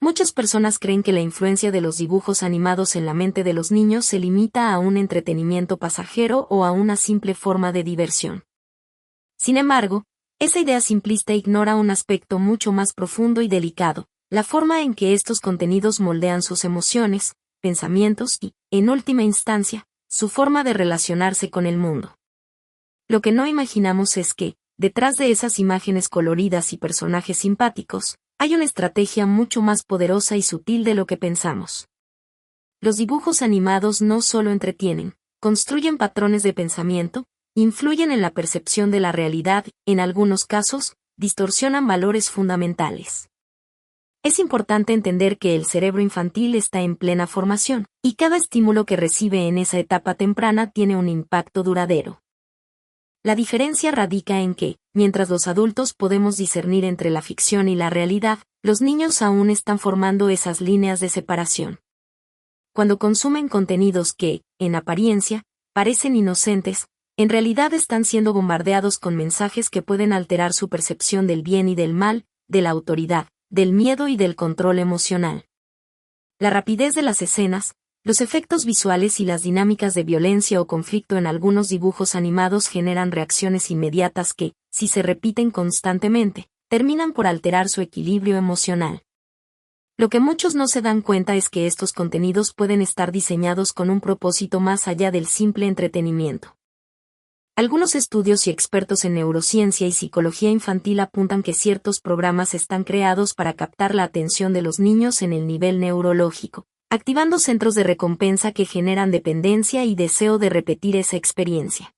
Muchas personas creen que la influencia de los dibujos animados en la mente de los niños se limita a un entretenimiento pasajero o a una simple forma de diversión. Sin embargo, esa idea simplista ignora un aspecto mucho más profundo y delicado, la forma en que estos contenidos moldean sus emociones, pensamientos y, en última instancia, su forma de relacionarse con el mundo. Lo que no imaginamos es que, detrás de esas imágenes coloridas y personajes simpáticos, hay una estrategia mucho más poderosa y sutil de lo que pensamos. Los dibujos animados no solo entretienen, construyen patrones de pensamiento, influyen en la percepción de la realidad, en algunos casos, distorsionan valores fundamentales. Es importante entender que el cerebro infantil está en plena formación, y cada estímulo que recibe en esa etapa temprana tiene un impacto duradero. La diferencia radica en que, mientras los adultos podemos discernir entre la ficción y la realidad, los niños aún están formando esas líneas de separación. Cuando consumen contenidos que, en apariencia, parecen inocentes, en realidad están siendo bombardeados con mensajes que pueden alterar su percepción del bien y del mal, de la autoridad, del miedo y del control emocional. La rapidez de las escenas, los efectos visuales y las dinámicas de violencia o conflicto en algunos dibujos animados generan reacciones inmediatas que, si se repiten constantemente, terminan por alterar su equilibrio emocional. Lo que muchos no se dan cuenta es que estos contenidos pueden estar diseñados con un propósito más allá del simple entretenimiento. Algunos estudios y expertos en neurociencia y psicología infantil apuntan que ciertos programas están creados para captar la atención de los niños en el nivel neurológico, activando centros de recompensa que generan dependencia y deseo de repetir esa experiencia.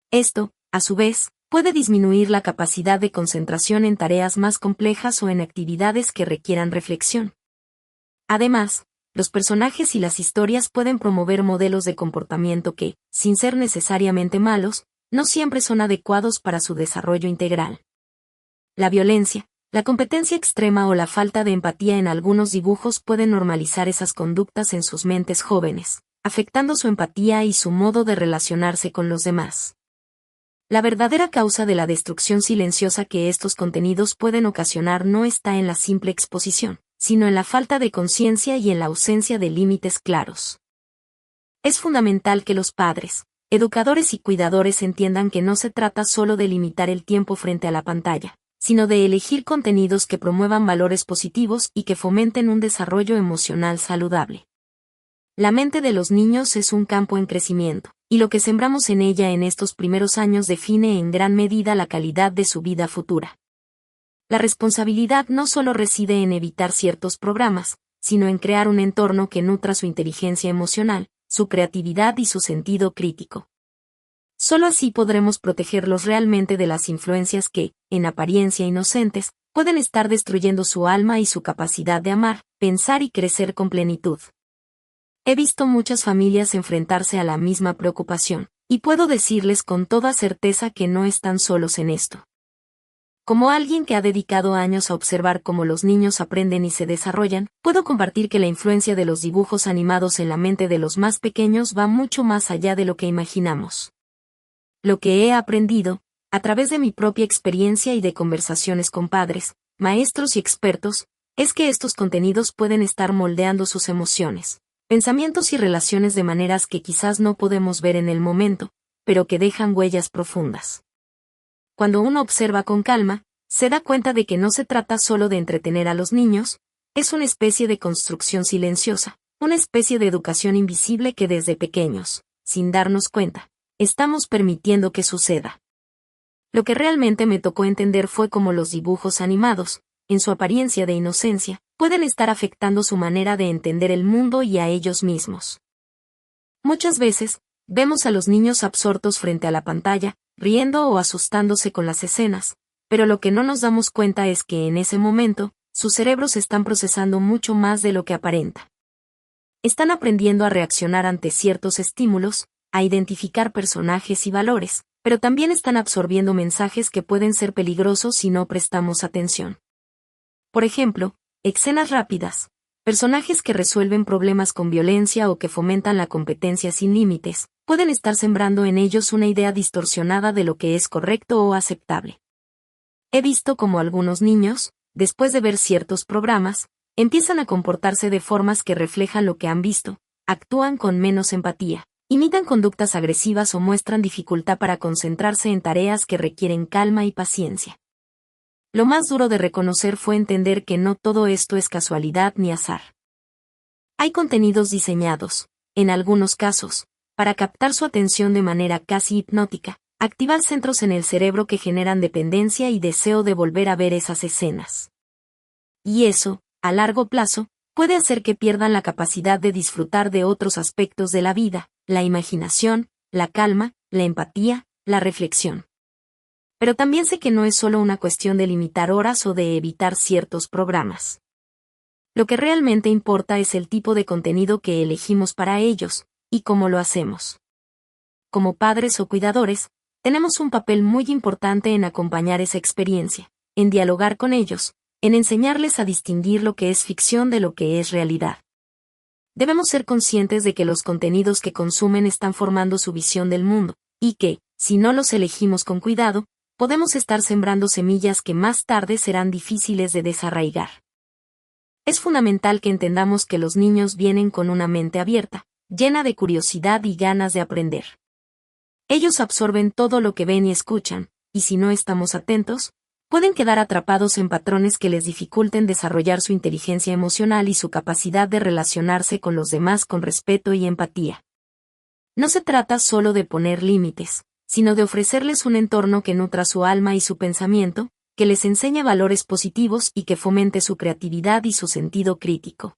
Esto, a su vez, puede disminuir la capacidad de concentración en tareas más complejas o en actividades que requieran reflexión. Además, los personajes y las historias pueden promover modelos de comportamiento que, sin ser necesariamente malos, no siempre son adecuados para su desarrollo integral. La violencia, la competencia extrema o la falta de empatía en algunos dibujos pueden normalizar esas conductas en sus mentes jóvenes, afectando su empatía y su modo de relacionarse con los demás. La verdadera causa de la destrucción silenciosa que estos contenidos pueden ocasionar no está en la simple exposición, sino en la falta de conciencia y en la ausencia de límites claros. Es fundamental que los padres, educadores y cuidadores entiendan que no se trata solo de limitar el tiempo frente a la pantalla, sino de elegir contenidos que promuevan valores positivos y que fomenten un desarrollo emocional saludable. La mente de los niños es un campo en crecimiento, y lo que sembramos en ella en estos primeros años define en gran medida la calidad de su vida futura. La responsabilidad no solo reside en evitar ciertos programas, sino en crear un entorno que nutra su inteligencia emocional, su creatividad y su sentido crítico. Solo así podremos protegerlos realmente de las influencias que, en apariencia inocentes, pueden estar destruyendo su alma y su capacidad de amar, pensar y crecer con plenitud. He visto muchas familias enfrentarse a la misma preocupación, y puedo decirles con toda certeza que no están solos en esto. Como alguien que ha dedicado años a observar cómo los niños aprenden y se desarrollan, puedo compartir que la influencia de los dibujos animados en la mente de los más pequeños va mucho más allá de lo que imaginamos. Lo que he aprendido, a través de mi propia experiencia y de conversaciones con padres, maestros y expertos, es que estos contenidos pueden estar moldeando sus emociones, pensamientos y relaciones de maneras que quizás no podemos ver en el momento, pero que dejan huellas profundas. Cuando uno observa con calma, se da cuenta de que no se trata solo de entretener a los niños, es una especie de construcción silenciosa, una especie de educación invisible que desde pequeños, sin darnos cuenta, estamos permitiendo que suceda. Lo que realmente me tocó entender fue cómo los dibujos animados, en su apariencia de inocencia, pueden estar afectando su manera de entender el mundo y a ellos mismos. Muchas veces, vemos a los niños absortos frente a la pantalla, riendo o asustándose con las escenas, pero lo que no nos damos cuenta es que en ese momento, sus cerebros están procesando mucho más de lo que aparenta. Están aprendiendo a reaccionar ante ciertos estímulos, a identificar personajes y valores, pero también están absorbiendo mensajes que pueden ser peligrosos si no prestamos atención. Por ejemplo, escenas rápidas, personajes que resuelven problemas con violencia o que fomentan la competencia sin límites, pueden estar sembrando en ellos una idea distorsionada de lo que es correcto o aceptable. He visto cómo algunos niños, después de ver ciertos programas, empiezan a comportarse de formas que reflejan lo que han visto, actúan con menos empatía, imitan conductas agresivas o muestran dificultad para concentrarse en tareas que requieren calma y paciencia. Lo más duro de reconocer fue entender que no todo esto es casualidad ni azar. Hay contenidos diseñados, en algunos casos, para captar su atención de manera casi hipnótica, activar centros en el cerebro que generan dependencia y deseo de volver a ver esas escenas. Y eso, a largo plazo, puede hacer que pierdan la capacidad de disfrutar de otros aspectos de la vida, la imaginación, la calma, la empatía, la reflexión. Pero también sé que no es solo una cuestión de limitar horas o de evitar ciertos programas. Lo que realmente importa es el tipo de contenido que elegimos para ellos, y cómo lo hacemos. Como padres o cuidadores, tenemos un papel muy importante en acompañar esa experiencia, en dialogar con ellos, en enseñarles a distinguir lo que es ficción de lo que es realidad. Debemos ser conscientes de que los contenidos que consumen están formando su visión del mundo, y que, si no los elegimos con cuidado, podemos estar sembrando semillas que más tarde serán difíciles de desarraigar. Es fundamental que entendamos que los niños vienen con una mente abierta, llena de curiosidad y ganas de aprender. Ellos absorben todo lo que ven y escuchan, y si no estamos atentos, pueden quedar atrapados en patrones que les dificulten desarrollar su inteligencia emocional y su capacidad de relacionarse con los demás con respeto y empatía. No se trata solo de poner límites, sino de ofrecerles un entorno que nutra su alma y su pensamiento, que les enseñe valores positivos y que fomente su creatividad y su sentido crítico.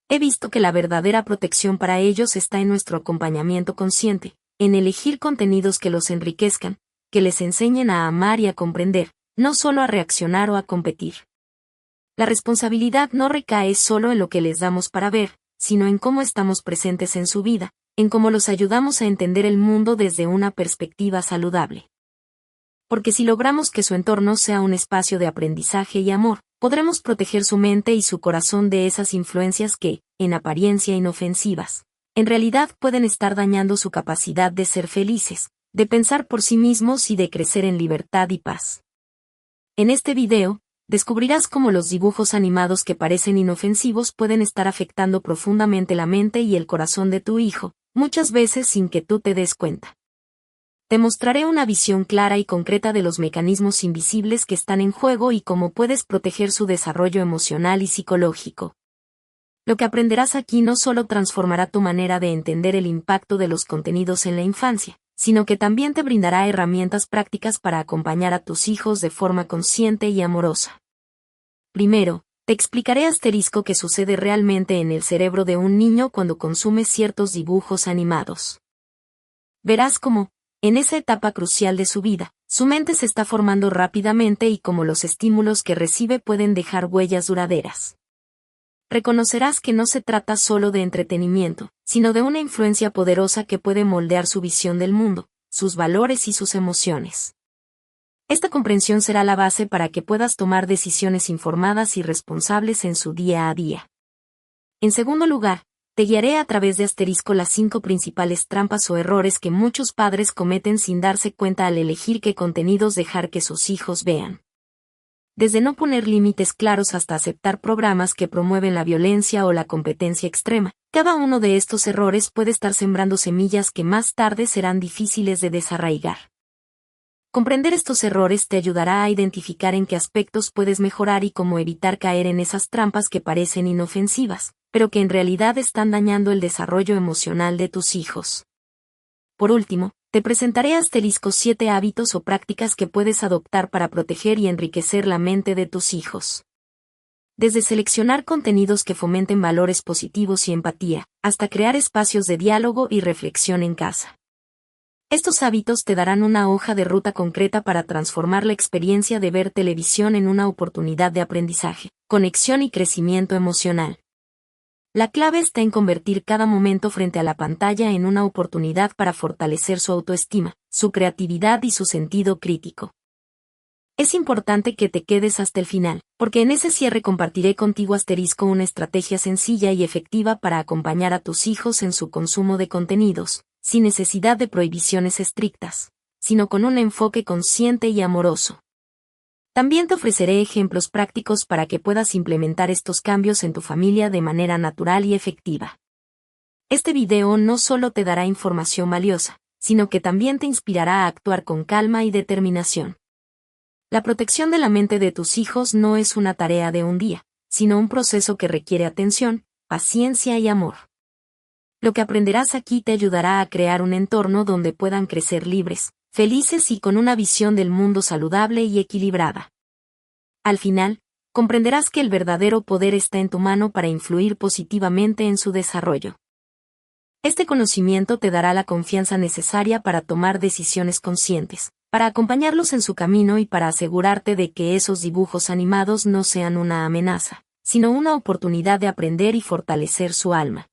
He visto que la verdadera protección para ellos está en nuestro acompañamiento consciente, en elegir contenidos que los enriquezcan, que les enseñen a amar y a comprender, no solo a reaccionar o a competir. La responsabilidad no recae solo en lo que les damos para ver, sino en cómo estamos presentes en su vida, en cómo los ayudamos a entender el mundo desde una perspectiva saludable. Porque si logramos que su entorno sea un espacio de aprendizaje y amor, podremos proteger su mente y su corazón de esas influencias que, en apariencia inofensivas, en realidad pueden estar dañando su capacidad de ser felices, de pensar por sí mismos y de crecer en libertad y paz. En este video, descubrirás cómo los dibujos animados que parecen inofensivos pueden estar afectando profundamente la mente y el corazón de tu hijo, muchas veces sin que tú te des cuenta. Te mostraré una visión clara y concreta de los mecanismos invisibles que están en juego y cómo puedes proteger su desarrollo emocional y psicológico. Lo que aprenderás aquí no solo transformará tu manera de entender el impacto de los contenidos en la infancia, sino que también te brindará herramientas prácticas para acompañar a tus hijos de forma consciente y amorosa. Primero, te explicaré qué sucede realmente en el cerebro de un niño cuando consume ciertos dibujos animados. Verás cómo, en esa etapa crucial de su vida, su mente se está formando rápidamente y cómo los estímulos que recibe pueden dejar huellas duraderas. Reconocerás que no se trata solo de entretenimiento, sino de una influencia poderosa que puede moldear su visión del mundo, sus valores y sus emociones. Esta comprensión será la base para que puedas tomar decisiones informadas y responsables en su día a día. En segundo lugar, te guiaré a través de las 5 principales trampas o errores que muchos padres cometen sin darse cuenta al elegir qué contenidos dejar que sus hijos vean. Desde no poner límites claros hasta aceptar programas que promueven la violencia o la competencia extrema, cada uno de estos errores puede estar sembrando semillas que más tarde serán difíciles de desarraigar. Comprender estos errores te ayudará a identificar en qué aspectos puedes mejorar y cómo evitar caer en esas trampas que parecen inofensivas, pero que en realidad están dañando el desarrollo emocional de tus hijos. Por último, te presentaré 7 hábitos o prácticas que puedes adoptar para proteger y enriquecer la mente de tus hijos. Desde seleccionar contenidos que fomenten valores positivos y empatía, hasta crear espacios de diálogo y reflexión en casa. Estos hábitos te darán una hoja de ruta concreta para transformar la experiencia de ver televisión en una oportunidad de aprendizaje, conexión y crecimiento emocional. La clave está en convertir cada momento frente a la pantalla en una oportunidad para fortalecer su autoestima, su creatividad y su sentido crítico. Es importante que te quedes hasta el final, porque en ese cierre compartiré contigo una estrategia sencilla y efectiva para acompañar a tus hijos en su consumo de contenidos, sin necesidad de prohibiciones estrictas, sino con un enfoque consciente y amoroso. También te ofreceré ejemplos prácticos para que puedas implementar estos cambios en tu familia de manera natural y efectiva. Este video no solo te dará información valiosa, sino que también te inspirará a actuar con calma y determinación. La protección de la mente de tus hijos no es una tarea de un día, sino un proceso que requiere atención, paciencia y amor. Lo que aprenderás aquí te ayudará a crear un entorno donde puedan crecer libres, felices y con una visión del mundo saludable y equilibrada. Al final, comprenderás que el verdadero poder está en tu mano para influir positivamente en su desarrollo. Este conocimiento te dará la confianza necesaria para tomar decisiones conscientes, para acompañarlos en su camino y para asegurarte de que esos dibujos animados no sean una amenaza, sino una oportunidad de aprender y fortalecer su alma.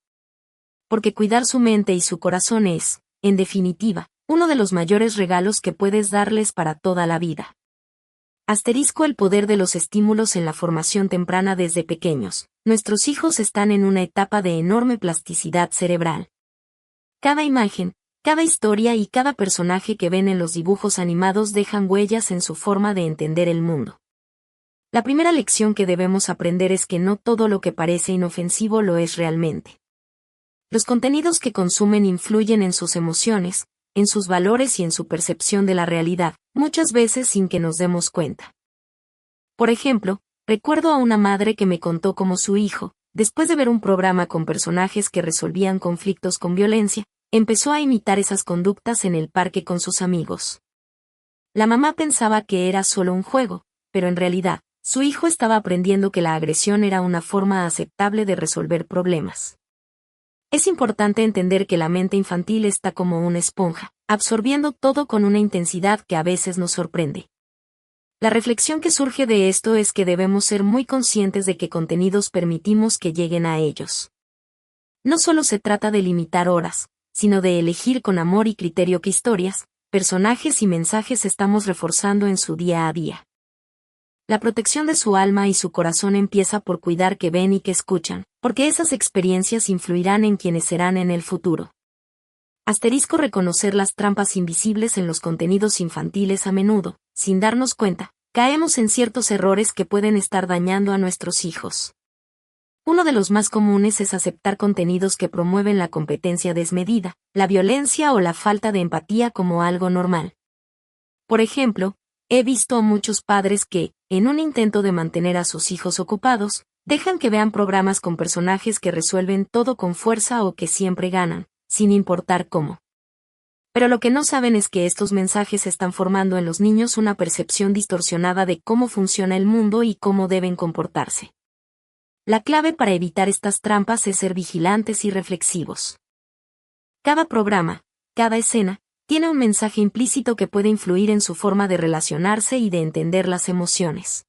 Porque cuidar su mente y su corazón es, en definitiva, uno de los mayores regalos que puedes darles para toda la vida. El poder de los estímulos en la formación temprana desde pequeños. Nuestros hijos están en una etapa de enorme plasticidad cerebral. Cada imagen, cada historia y cada personaje que ven en los dibujos animados dejan huellas en su forma de entender el mundo. La primera lección que debemos aprender es que no todo lo que parece inofensivo lo es realmente. Los contenidos que consumen influyen en sus emociones, en sus valores y en su percepción de la realidad, muchas veces sin que nos demos cuenta. Por ejemplo, recuerdo a una madre que me contó cómo su hijo, después de ver un programa con personajes que resolvían conflictos con violencia, empezó a imitar esas conductas en el parque con sus amigos. La mamá pensaba que era solo un juego, pero en realidad, su hijo estaba aprendiendo que la agresión era una forma aceptable de resolver problemas. Es importante entender que la mente infantil está como una esponja, absorbiendo todo con una intensidad que a veces nos sorprende. La reflexión que surge de esto es que debemos ser muy conscientes de qué contenidos permitimos que lleguen a ellos. No solo se trata de limitar horas, sino de elegir con amor y criterio qué historias, personajes y mensajes estamos reforzando en su día a día. La protección de su alma y su corazón empieza por cuidar qué ven y qué escuchan, porque esas experiencias influirán en quienes serán en el futuro. Reconocer las trampas invisibles en los contenidos infantiles a menudo, sin darnos cuenta, caemos en ciertos errores que pueden estar dañando a nuestros hijos. Uno de los más comunes es aceptar contenidos que promueven la competencia desmedida, la violencia o la falta de empatía como algo normal. Por ejemplo, he visto a muchos padres que, en un intento de mantener a sus hijos ocupados, dejan que vean programas con personajes que resuelven todo con fuerza o que siempre ganan, sin importar cómo. Pero lo que no saben es que estos mensajes están formando en los niños una percepción distorsionada de cómo funciona el mundo y cómo deben comportarse. La clave para evitar estas trampas es ser vigilantes y reflexivos. Cada programa, cada escena, tiene un mensaje implícito que puede influir en su forma de relacionarse y de entender las emociones.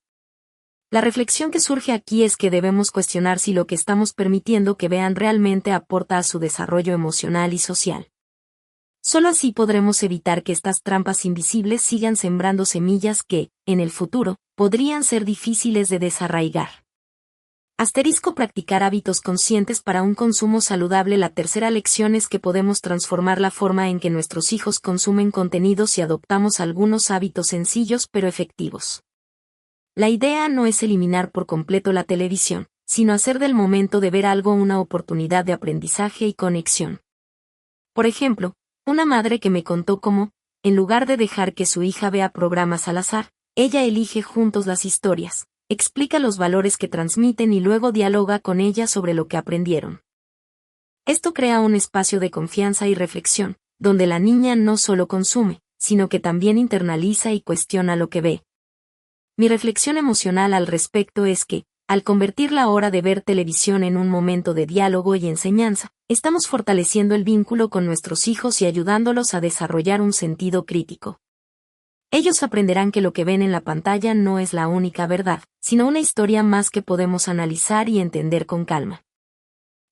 La reflexión que surge aquí es que debemos cuestionar si lo que estamos permitiendo que vean realmente aporta a su desarrollo emocional y social. Solo así podremos evitar que estas trampas invisibles sigan sembrando semillas que, en el futuro, podrían ser difíciles de desarraigar. Practicar hábitos conscientes para un consumo saludable. La tercera lección es que podemos transformar la forma en que nuestros hijos consumen contenidos si adoptamos algunos hábitos sencillos pero efectivos. La idea no es eliminar por completo la televisión, sino hacer del momento de ver algo una oportunidad de aprendizaje y conexión. Por ejemplo, una madre que me contó cómo, en lugar de dejar que su hija vea programas al azar, ella elige juntos las historias, explica los valores que transmiten y luego dialoga con ella sobre lo que aprendieron. Esto crea un espacio de confianza y reflexión, donde la niña no solo consume, sino que también internaliza y cuestiona lo que ve. Mi reflexión emocional al respecto es que, al convertir la hora de ver televisión en un momento de diálogo y enseñanza, estamos fortaleciendo el vínculo con nuestros hijos y ayudándolos a desarrollar un sentido crítico. Ellos aprenderán que lo que ven en la pantalla no es la única verdad, sino una historia más que podemos analizar y entender con calma.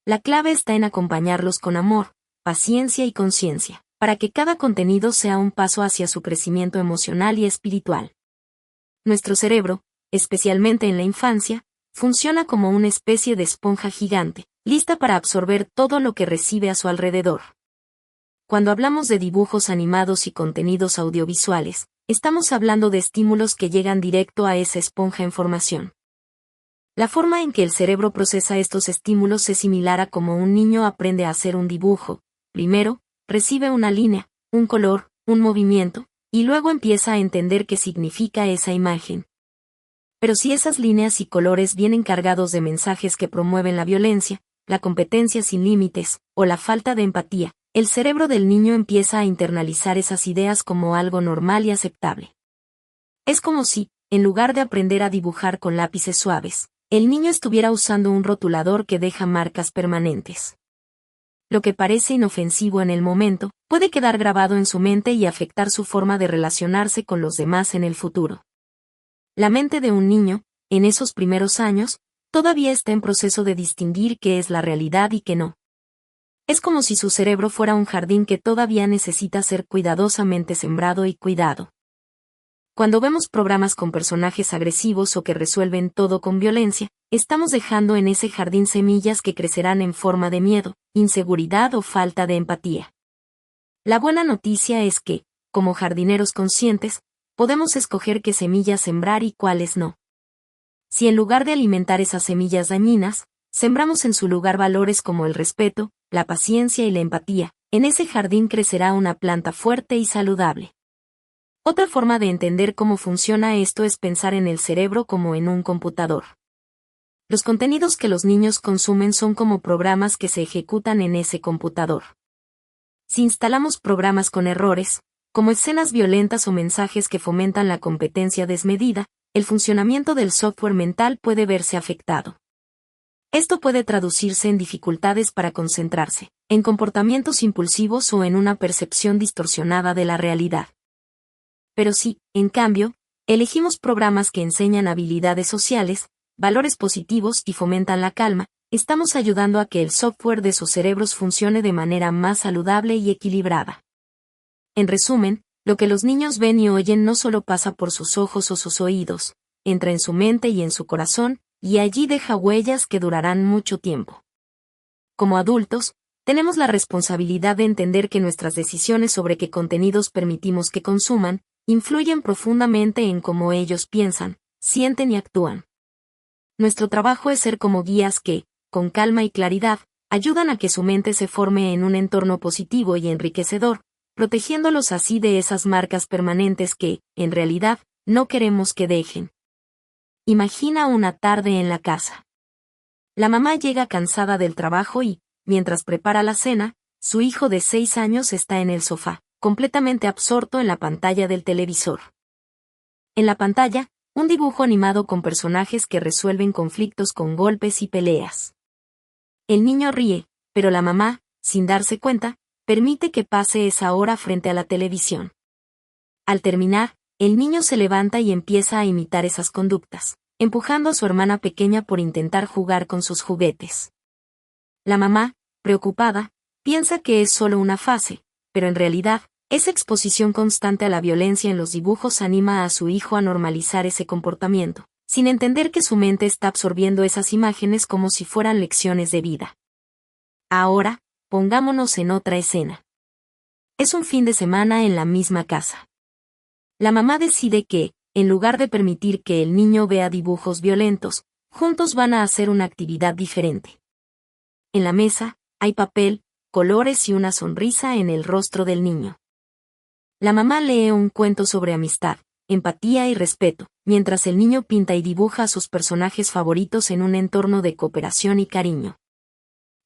La clave está en acompañarlos con amor, paciencia y conciencia, para que cada contenido sea un paso hacia su crecimiento emocional y espiritual. Nuestro cerebro, especialmente en la infancia, funciona como una especie de esponja gigante, lista para absorber todo lo que recibe a su alrededor. Cuando hablamos de dibujos animados y contenidos audiovisuales, estamos hablando de estímulos que llegan directo a esa esponja en formación. La forma en que el cerebro procesa estos estímulos es similar a cómo un niño aprende a hacer un dibujo. Primero, recibe una línea, un color, un movimiento, y luego empieza a entender qué significa esa imagen. Pero si esas líneas y colores vienen cargados de mensajes que promueven la violencia, la competencia sin límites, o la falta de empatía, el cerebro del niño empieza a internalizar esas ideas como algo normal y aceptable. Es como si, en lugar de aprender a dibujar con lápices suaves, el niño estuviera usando un rotulador que deja marcas permanentes. Lo que parece inofensivo en el momento, puede quedar grabado en su mente y afectar su forma de relacionarse con los demás en el futuro. La mente de un niño, en esos primeros años, todavía está en proceso de distinguir qué es la realidad y qué no. Es como si su cerebro fuera un jardín que todavía necesita ser cuidadosamente sembrado y cuidado. Cuando vemos programas con personajes agresivos o que resuelven todo con violencia, estamos dejando en ese jardín semillas que crecerán en forma de miedo, inseguridad o falta de empatía. La buena noticia es que, como jardineros conscientes, podemos escoger qué semillas sembrar y cuáles no. Si en lugar de alimentar esas semillas dañinas, sembramos en su lugar valores como el respeto, la paciencia y la empatía, en ese jardín crecerá una planta fuerte y saludable. Otra forma de entender cómo funciona esto es pensar en el cerebro como en un computador. Los contenidos que los niños consumen son como programas que se ejecutan en ese computador. Si instalamos programas con errores, como escenas violentas o mensajes que fomentan la competencia desmedida, el funcionamiento del software mental puede verse afectado. Esto puede traducirse en dificultades para concentrarse, en comportamientos impulsivos o en una percepción distorsionada de la realidad. Pero si, en cambio, elegimos programas que enseñan habilidades sociales, valores positivos y fomentan la calma, estamos ayudando a que el software de sus cerebros funcione de manera más saludable y equilibrada. En resumen, lo que los niños ven y oyen no solo pasa por sus ojos o sus oídos, entra en su mente y en su corazón, y allí deja huellas que durarán mucho tiempo. Como adultos, tenemos la responsabilidad de entender que nuestras decisiones sobre qué contenidos permitimos que consuman, influyen profundamente en cómo ellos piensan, sienten y actúan. Nuestro trabajo es ser como guías que, con calma y claridad, ayudan a que su mente se forme en un entorno positivo y enriquecedor, protegiéndolos así de esas marcas permanentes que, en realidad, no queremos que dejen. Imagina una tarde en la casa. La mamá llega cansada del trabajo y, mientras prepara la cena, su hijo de 6 años está en el sofá, completamente absorto en la pantalla del televisor. En la pantalla, un dibujo animado con personajes que resuelven conflictos con golpes y peleas. El niño ríe, pero la mamá, sin darse cuenta, permite que pase esa hora frente a la televisión. Al terminar, el niño se levanta y empieza a imitar esas conductas, empujando a su hermana pequeña por intentar jugar con sus juguetes. La mamá, preocupada, piensa que es solo una fase, pero en realidad, esa exposición constante a la violencia en los dibujos anima a su hijo a normalizar ese comportamiento, sin entender que su mente está absorbiendo esas imágenes como si fueran lecciones de vida. Ahora, pongámonos en otra escena. Es un fin de semana en la misma casa. La mamá decide que, en lugar de permitir que el niño vea dibujos violentos, juntos van a hacer una actividad diferente. En la mesa, hay papel, colores y una sonrisa en el rostro del niño. La mamá lee un cuento sobre amistad, empatía y respeto, mientras el niño pinta y dibuja a sus personajes favoritos en un entorno de cooperación y cariño.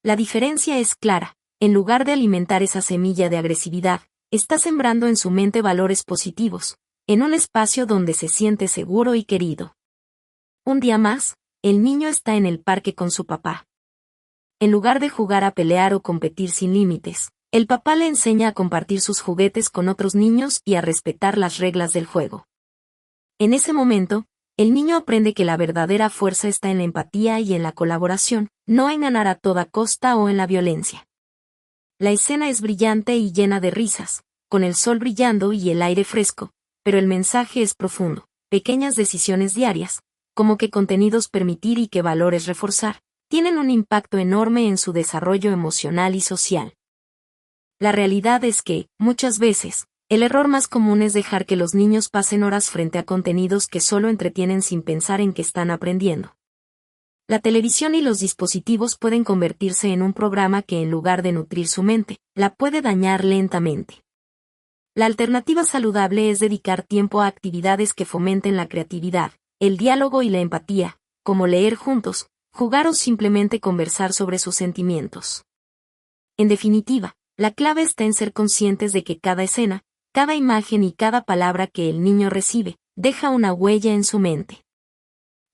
La diferencia es clara, en lugar de alimentar esa semilla de agresividad, está sembrando en su mente valores positivos, en un espacio donde se siente seguro y querido. Un día más, el niño está en el parque con su papá. En lugar de jugar a pelear o competir sin límites, el papá le enseña a compartir sus juguetes con otros niños y a respetar las reglas del juego. En ese momento, el niño aprende que la verdadera fuerza está en la empatía y en la colaboración, no en ganar a toda costa o en la violencia. La escena es brillante y llena de risas, con el sol brillando y el aire fresco, pero el mensaje es profundo, pequeñas decisiones diarias, como qué contenidos permitir y qué valores reforzar, tienen un impacto enorme en su desarrollo emocional y social. La realidad es que, muchas veces, El error más común es dejar que los niños pasen horas frente a contenidos que solo entretienen sin pensar en que están aprendiendo. La televisión y los dispositivos pueden convertirse en un programa que en lugar de nutrir su mente, la puede dañar lentamente. La alternativa saludable es dedicar tiempo a actividades que fomenten la creatividad, el diálogo y la empatía, como leer juntos, jugar o simplemente conversar sobre sus sentimientos. En definitiva, la clave está en ser conscientes de que cada escena, cada imagen y cada palabra que el niño recibe, deja una huella en su mente.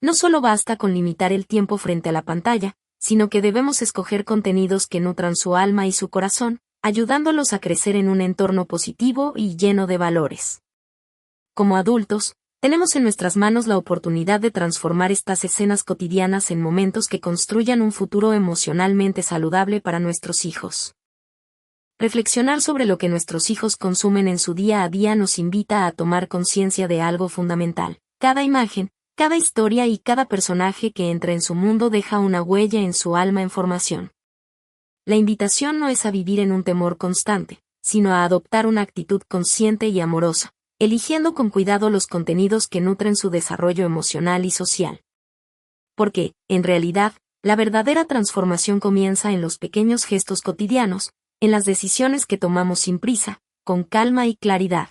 No solo basta con limitar el tiempo frente a la pantalla, sino que debemos escoger contenidos que nutran su alma y su corazón, ayudándolos a crecer en un entorno positivo y lleno de valores. Como adultos, tenemos en nuestras manos la oportunidad de transformar estas escenas cotidianas en momentos que construyan un futuro emocionalmente saludable para nuestros hijos. Reflexionar sobre lo que nuestros hijos consumen en su día a día nos invita a tomar conciencia de algo fundamental. Cada imagen, cada historia y cada personaje que entra en su mundo deja una huella en su alma en formación. La invitación no es a vivir en un temor constante, sino a adoptar una actitud consciente y amorosa, eligiendo con cuidado los contenidos que nutren su desarrollo emocional y social. Porque, en realidad, la verdadera transformación comienza en los pequeños gestos cotidianos, en las decisiones que tomamos sin prisa, con calma y claridad.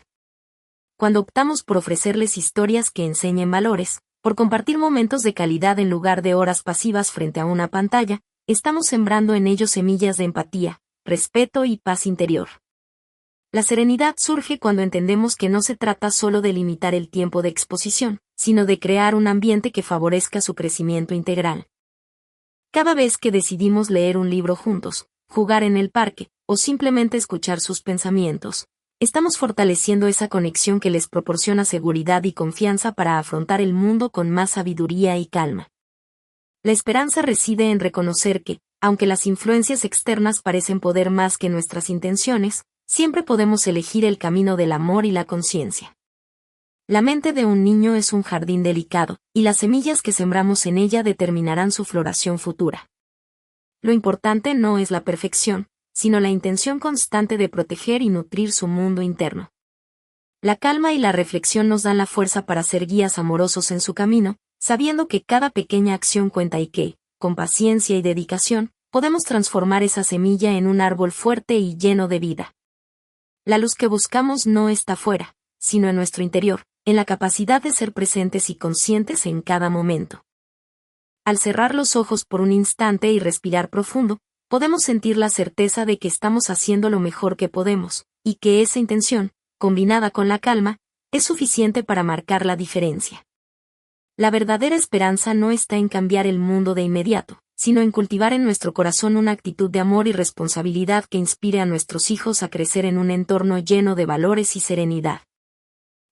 Cuando optamos por ofrecerles historias que enseñen valores, por compartir momentos de calidad en lugar de horas pasivas frente a una pantalla, estamos sembrando en ellos semillas de empatía, respeto y paz interior. La serenidad surge cuando entendemos que no se trata solo de limitar el tiempo de exposición, sino de crear un ambiente que favorezca su crecimiento integral. Cada vez que decidimos leer un libro juntos, jugar en el parque, o simplemente escuchar sus pensamientos, estamos fortaleciendo esa conexión que les proporciona seguridad y confianza para afrontar el mundo con más sabiduría y calma. La esperanza reside en reconocer que, aunque las influencias externas parecen poder más que nuestras intenciones, siempre podemos elegir el camino del amor y la conciencia. La mente de un niño es un jardín delicado, y las semillas que sembramos en ella determinarán su floración futura. Lo importante no es la perfección, sino la intención constante de proteger y nutrir su mundo interno. La calma y la reflexión nos dan la fuerza para ser guías amorosos en su camino, sabiendo que cada pequeña acción cuenta y que, con paciencia y dedicación, podemos transformar esa semilla en un árbol fuerte y lleno de vida. La luz que buscamos no está fuera, sino en nuestro interior, en la capacidad de ser presentes y conscientes en cada momento. Al cerrar los ojos por un instante y respirar profundo, podemos sentir la certeza de que estamos haciendo lo mejor que podemos, y que esa intención, combinada con la calma, es suficiente para marcar la diferencia. La verdadera esperanza no está en cambiar el mundo de inmediato, sino en cultivar en nuestro corazón una actitud de amor y responsabilidad que inspire a nuestros hijos a crecer en un entorno lleno de valores y serenidad.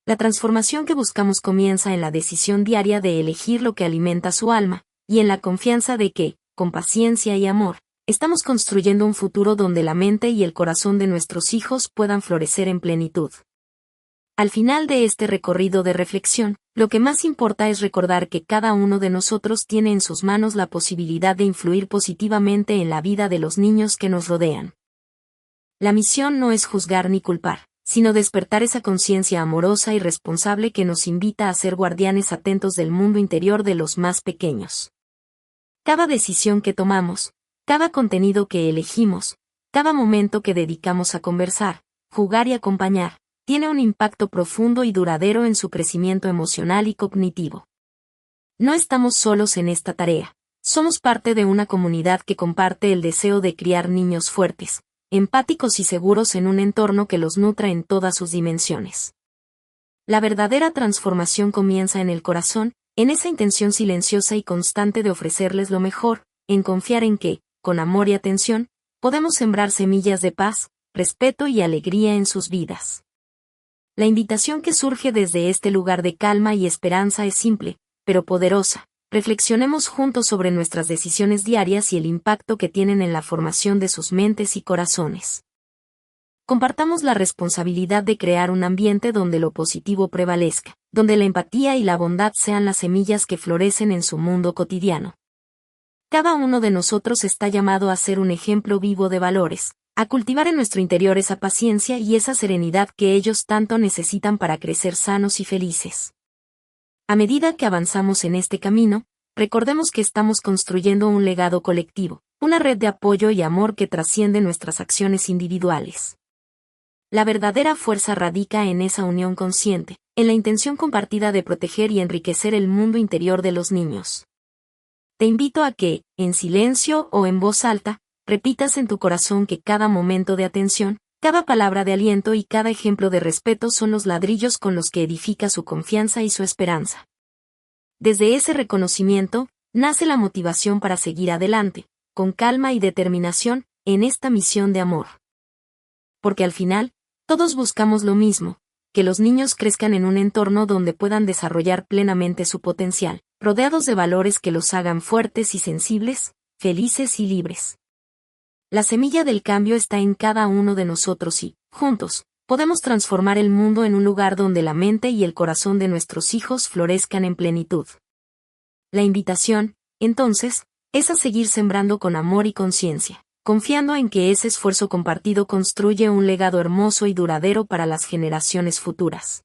La transformación que buscamos comienza en la decisión diaria de elegir lo que alimenta su alma, y en la confianza de que, con paciencia y amor, estamos construyendo un futuro donde la mente y el corazón de nuestros hijos puedan florecer en plenitud. Al final de este recorrido de reflexión, lo que más importa es recordar que cada uno de nosotros tiene en sus manos la posibilidad de influir positivamente en la vida de los niños que nos rodean. La misión no es juzgar ni culpar, sino despertar esa conciencia amorosa y responsable que nos invita a ser guardianes atentos del mundo interior de los más pequeños. Cada decisión que tomamos, cada contenido que elegimos, cada momento que dedicamos a conversar, jugar y acompañar, tiene un impacto profundo y duradero en su crecimiento emocional y cognitivo. No estamos solos en esta tarea, somos parte de una comunidad que comparte el deseo de criar niños fuertes, empáticos y seguros en un entorno que los nutra en todas sus dimensiones. La verdadera transformación comienza en el corazón, en esa intención silenciosa y constante de ofrecerles lo mejor, en confiar en que, con amor y atención, podemos sembrar semillas de paz, respeto y alegría en sus vidas. La invitación que surge desde este lugar de calma y esperanza es simple, pero poderosa. Reflexionemos juntos sobre nuestras decisiones diarias y el impacto que tienen en la formación de sus mentes y corazones. Compartamos la responsabilidad de crear un ambiente donde lo positivo prevalezca, donde la empatía y la bondad sean las semillas que florecen en su mundo cotidiano. Cada uno de nosotros está llamado a ser un ejemplo vivo de valores, a cultivar en nuestro interior esa paciencia y esa serenidad que ellos tanto necesitan para crecer sanos y felices. A medida que avanzamos en este camino, recordemos que estamos construyendo un legado colectivo, una red de apoyo y amor que trasciende nuestras acciones individuales. La verdadera fuerza radica en esa unión consciente, en la intención compartida de proteger y enriquecer el mundo interior de los niños. Te invito a que, en silencio o en voz alta, repitas en tu corazón que cada momento de atención, cada palabra de aliento y cada ejemplo de respeto son los ladrillos con los que edifica su confianza y su esperanza. Desde ese reconocimiento, nace la motivación para seguir adelante, con calma y determinación, en esta misión de amor. Porque al final, todos buscamos lo mismo, que los niños crezcan en un entorno donde puedan desarrollar plenamente su potencial, rodeados de valores que los hagan fuertes y sensibles, felices y libres. La semilla del cambio está en cada uno de nosotros y, juntos, podemos transformar el mundo en un lugar donde la mente y el corazón de nuestros hijos florezcan en plenitud. La invitación, entonces, es a seguir sembrando con amor y conciencia, confiando en que ese esfuerzo compartido construye un legado hermoso y duradero para las generaciones futuras.